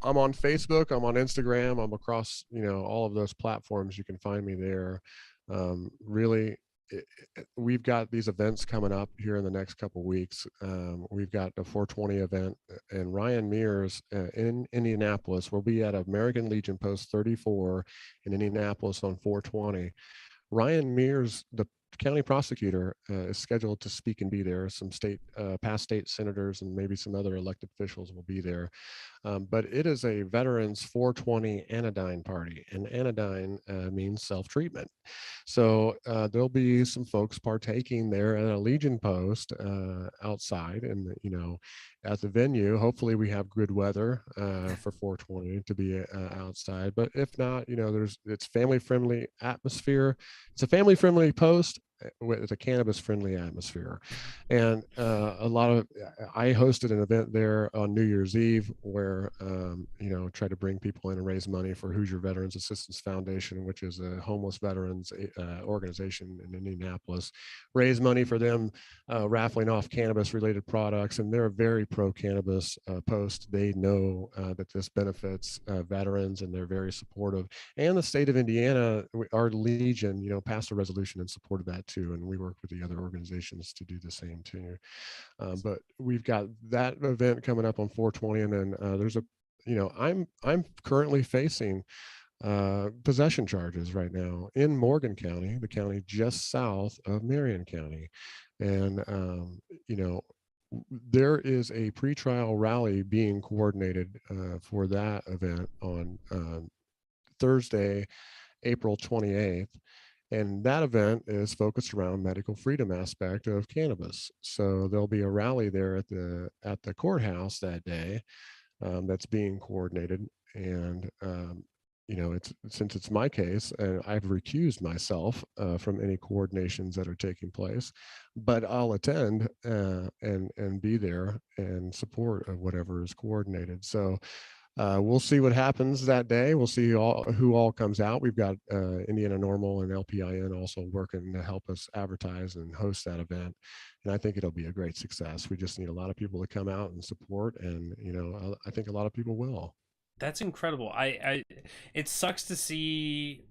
I'm on Facebook, I'm on Instagram, I'm across, all of those platforms. You can find me there. Really, we've got these events coming up here in the next couple of weeks. We've got the 420 event, and Ryan Mears in Indianapolis. We'll be at American Legion Post 34 in Indianapolis on 420. Ryan Mears, the county prosecutor, is scheduled to speak and be there. Some past state senators, and maybe some other elected officials will be there. But it is a veterans 420 anodyne party, and anodyne means self-treatment. So there'll be some folks partaking there at a Legion post outside, and at the venue. Hopefully, we have good weather for 420 to be outside. But if not, it's family-friendly atmosphere. It's a family-friendly post. with a cannabis friendly atmosphere. And a lot of I hosted an event there on New Year's Eve where tried to bring people in and raise money for Hoosier Veterans Assistance Foundation, which is a homeless veterans organization in Indianapolis. Raise money for them, raffling off cannabis related products, and they're a very pro cannabis post. They know that this benefits veterans, and they're very supportive. And the state of Indiana, our Legion, passed a resolution in support of that too, and we work with the other organizations to do the same too. But we've got that event coming up on 420, and then there's a, I'm currently facing possession charges right now in Morgan County, the county just south of Marion County, and there is a pretrial rally being coordinated for that event on Thursday, April 28th. And that event is focused around medical freedom aspect of cannabis. So there'll be a rally there at the courthouse that day that's being coordinated. And it's since it's my case, and I've recused myself from any coordinations that are taking place, but I'll attend and be there and support of whatever is coordinated. So we'll see what happens that day. We'll see who all comes out. We've got Indiana Normal and LPIN also working to help us advertise and host that event. And I think it'll be a great success. We just need a lot of people to come out and support. And, I think a lot of people will.
That's incredible. It sucks to see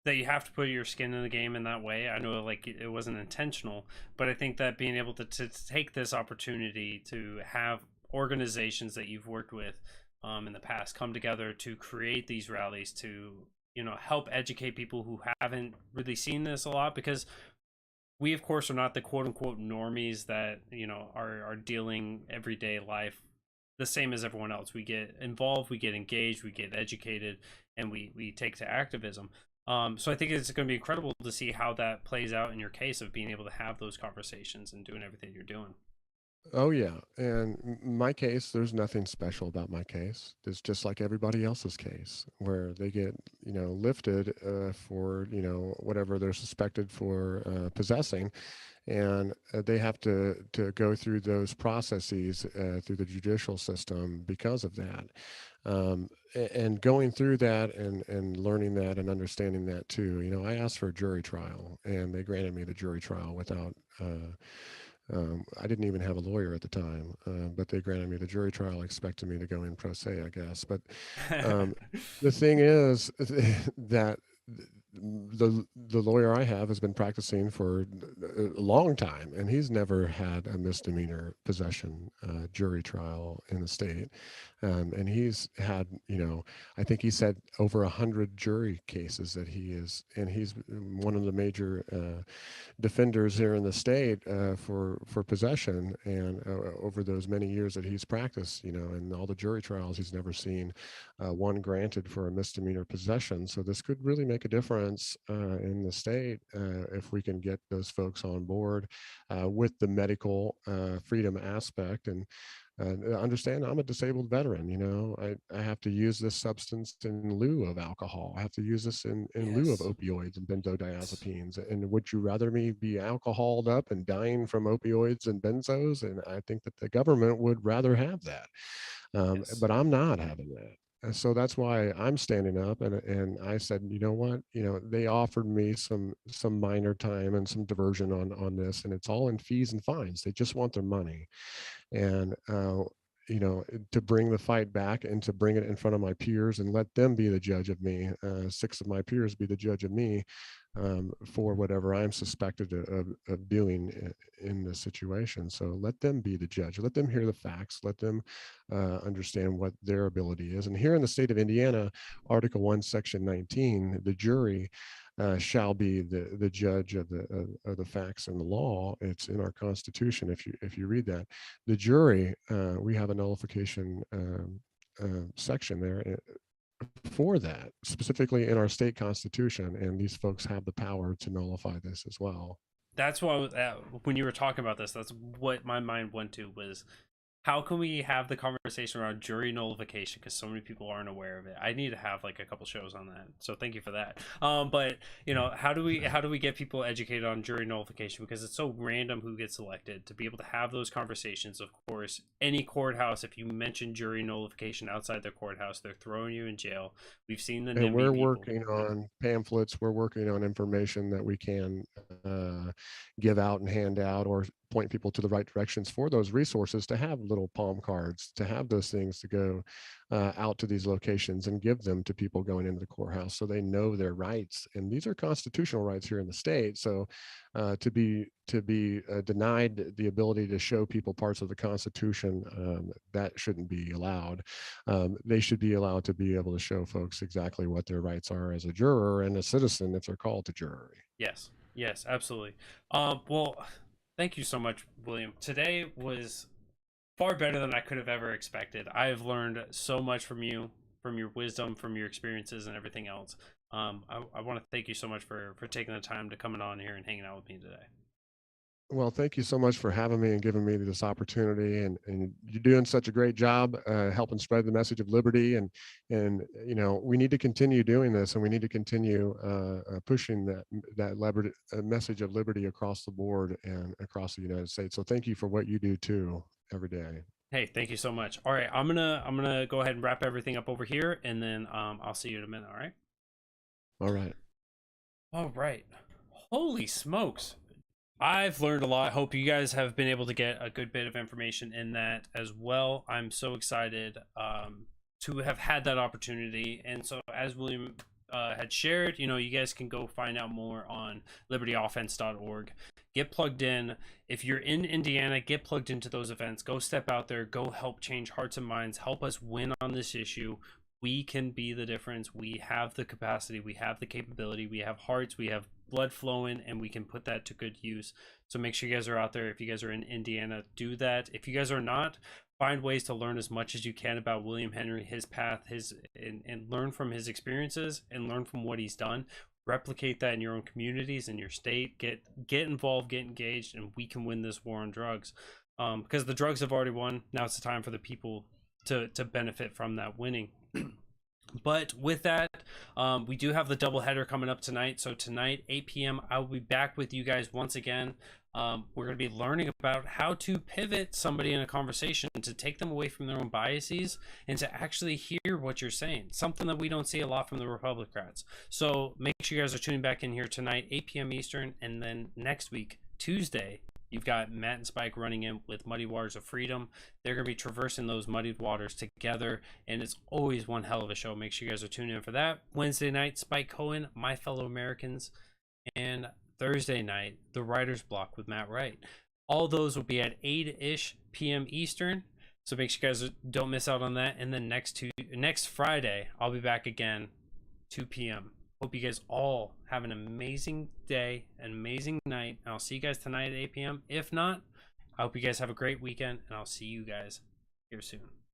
that you have to put your skin in the game in that way. I know like it wasn't intentional, but I think that being able to take this opportunity to have organizations that you've worked with in the past come together to create these rallies to help educate people who haven't really seen this a lot, because we of course are not the quote unquote normies that are dealing everyday life the same as everyone else. We get involved, we get engaged, we get educated, and we take to activism. So I think it's going to be incredible to see how that plays out in your case of being able to have those conversations and doing everything you're doing.
Oh yeah, and my case, there's nothing special about my case. It's just like everybody else's case, where they get, lifted for, whatever they're suspected for possessing, and they have to go through those processes through the judicial system because of that. And going through that and learning that and understanding that too, I asked for a jury trial, and they granted me the jury trial without. I didn't even have a lawyer at the time, but they granted me the jury trial, expecting me to go in pro se, I guess. But the thing is that the lawyer I have has been practicing for a long time, and he's never had a misdemeanor possession jury trial in the state. And he's had, I think he said over 100 jury cases that and he's one of the major defenders here in the state for possession. And over those many years that he's practiced, and all the jury trials, he's never seen one granted for a misdemeanor possession. So this could really make a difference in the state if we can get those folks on board with the medical freedom aspect. And understand I'm a disabled veteran. I have to use this substance in lieu of alcohol. I have to use this in lieu of
Yes.
opioids and benzodiazepines. And would you rather me be alcoholed up and dying from opioids and benzos? And I think that the government would rather have that.
Yes.
But I'm not having that. And so that's why I'm standing up, and I said, you know what, they offered me some minor time and some diversion on this, and it's all in fees and fines. They just want their money. And to bring the fight back and to bring it in front of my peers and let them be the judge of me, 6 of my peers be the judge of me for whatever I'm suspected of doing in this situation. So let them be the judge, let them hear the facts, let them understand what their ability is. And here in the state of Indiana, Article 1, Section 19, the jury shall be the judge of the facts and the law. It's in our Constitution. If you read that, the jury, we have a nullification section there for that, specifically in our state constitution, and these folks have the power to nullify this as well.
That's what when you were talking about this, that's what my mind went to was how can we have the conversation conversation around jury nullification because so many people aren't aware of it. I need to have like a couple shows on that. So thank you for that. But you know, how do we get people educated on jury nullification, because it's so random who gets selected, to be able to have those conversations. Of course, any courthouse, if you mention jury nullification outside their courthouse, they're throwing you in jail. We've seen the
And
NIMBY
we're
people.
working on pamphlets. We're working on information that we can give out and hand out, or point people to the right directions for those resources, to have little palm cards, to have those things to go out to these locations and give them to people going into the courthouse so they know their rights. And these are constitutional rights here in the state. So to be denied the ability to show people parts of the Constitution, that shouldn't be allowed. They should be allowed to be able to show folks exactly what their rights are as a juror and a citizen if they're called to jury.
Yes, yes, absolutely. Well, thank you so much, William. Today was far better than I could have ever expected. I have learned so much from you, from your wisdom, from your experiences, and everything else. I want to thank you so much for taking the time to coming on here and hanging out with me today.
Well, thank you so much for having me and giving me this opportunity. And you're doing such a great job helping spread the message of liberty. And you know, we need to continue doing this, and we need to continue pushing that liberty, message of liberty across the board and across the United States. So thank you for what you do too every day.
Hey, thank you so much. All right, I'm gonna go ahead and wrap everything up over here, and then I'll see you in a minute. All right.
All right.
All right. Holy smokes. I've learned a lot. I hope you guys have been able to get a good bit of information in that as well. I'm so excited to have had that opportunity. And so, as William had shared, you know, you guys can go find out more on libertyoffense.org. Get plugged in. If you're in Indiana, get plugged into those events. Go step out there. Go help change hearts and minds. Help us win on this issue. We can be the difference. We have the capacity. We have the capability. We have hearts. We have blood flowing, and we can put that to good use. So make sure you guys are out there. If you guys are in Indiana, do that. If you guys are not, find ways to learn as much as you can about William Henry, his path, and learn from his experiences and learn from what he's done. Replicate that in your own communities, in your state. Get involved, get engaged, and we can win this war on drugs. Because the drugs have already won. Now it's the time for the people to benefit from that winning. But with that, we do have the doubleheader coming up tonight. So tonight, 8 p.m., I will be back with you guys once again. We're going to be learning about how to pivot somebody in a conversation to take them away from their own biases and to actually hear what you're saying. Something that we don't see a lot from the Republicans. So make sure you guys are tuning back in here tonight, 8 p.m. Eastern. And then next week, Tuesday, you've got Matt and Spike running in with Muddy Waters of Freedom. They're going to be traversing those muddied waters together, and it's always one hell of a show. Make sure you guys are tuning in for that. Wednesday night, Spike Cohen, My Fellow Americans, and Thursday night, The Writer's Block with Matt Wright. All those will be at 8-ish p.m. Eastern, so make sure you guys don't miss out on that. And then next Friday, I'll be back again, 2 p.m. Hope you guys all have an amazing day, an amazing night. And I'll see you guys tonight at 8 p.m. If not, I hope you guys have a great weekend, and I'll see you guys here soon.